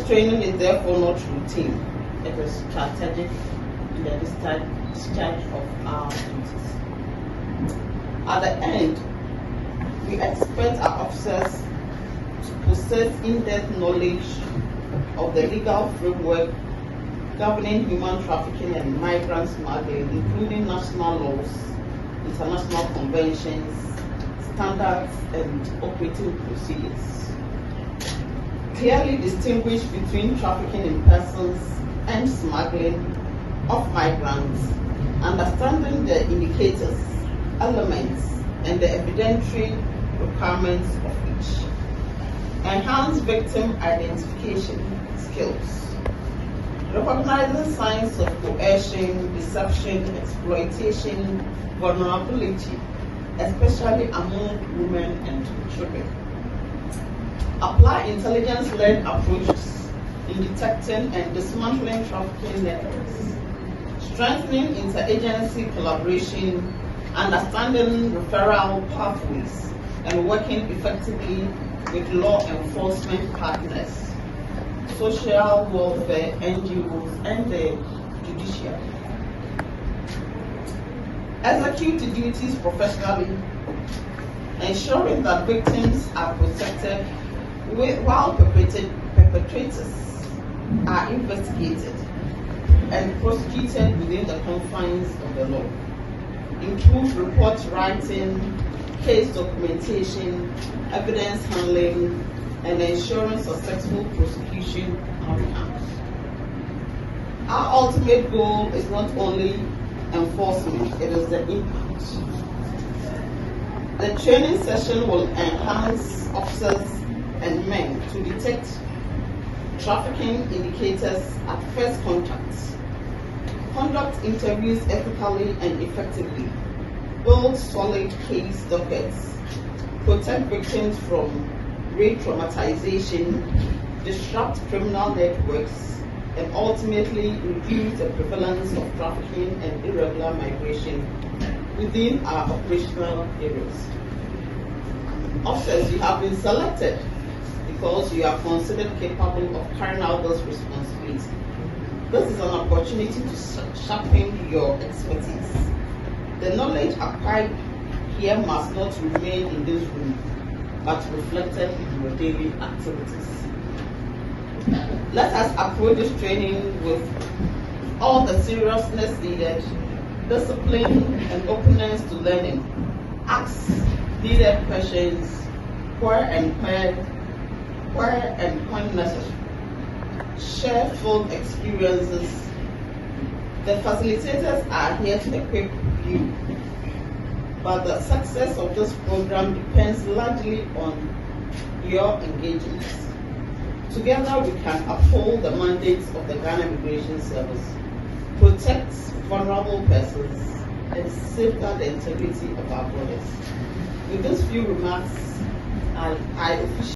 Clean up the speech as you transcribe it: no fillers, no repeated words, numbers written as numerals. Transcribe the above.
training is therefore not routine, it is strategic in the discharge of our duties. At the end, we expect our officers to possess in-depth knowledge of the legal framework governing human trafficking and migrant smuggling, including national laws, international conventions, standards, and operating procedures. Clearly distinguish between trafficking in persons and smuggling of migrants, understanding the indicators, elements, and the evidentiary requirements of each. Enhance victim identification skills. Recognizing signs of coercion, deception, exploitation, vulnerability, especially among women and children. Apply intelligence-led approaches in detecting and dismantling trafficking networks. Strengthening interagency collaboration, understanding referral pathways, and working effectively with law enforcement partners, social welfare NGOs, and the judiciary. Execute the duties professionally, ensuring that victims are protected while perpetrators are investigated and prosecuted within the confines of the law. Improve report writing, case documentation, evidence handling, and ensuring successful prosecution outcomes. Our ultimate goal is not only enforcement, it is the impact. The training session will enhance officers and men to detect trafficking indicators at first contact, conduct interviews ethically and effectively, build solid case dockets, protect victims from re-traumatization, disrupt criminal networks, and ultimately reduce the prevalence of trafficking and irregular migration within our operational areas. Officers, you have been selected because you are considered capable of carrying out this responsibility. This is an opportunity to sharpen your expertise. The knowledge acquired here must not remain in this room, but reflected in your daily activities. Let us approach this training with all the seriousness needed, discipline, and openness to learning. Ask needed questions where and when necessary. Share full experiences. The facilitators are here to equip you, but the success of this program depends largely on your engagement. Together we can uphold the mandates of the Ghana Immigration Service, protect vulnerable persons, and safeguard the integrity of our borders. With these few remarks, I officially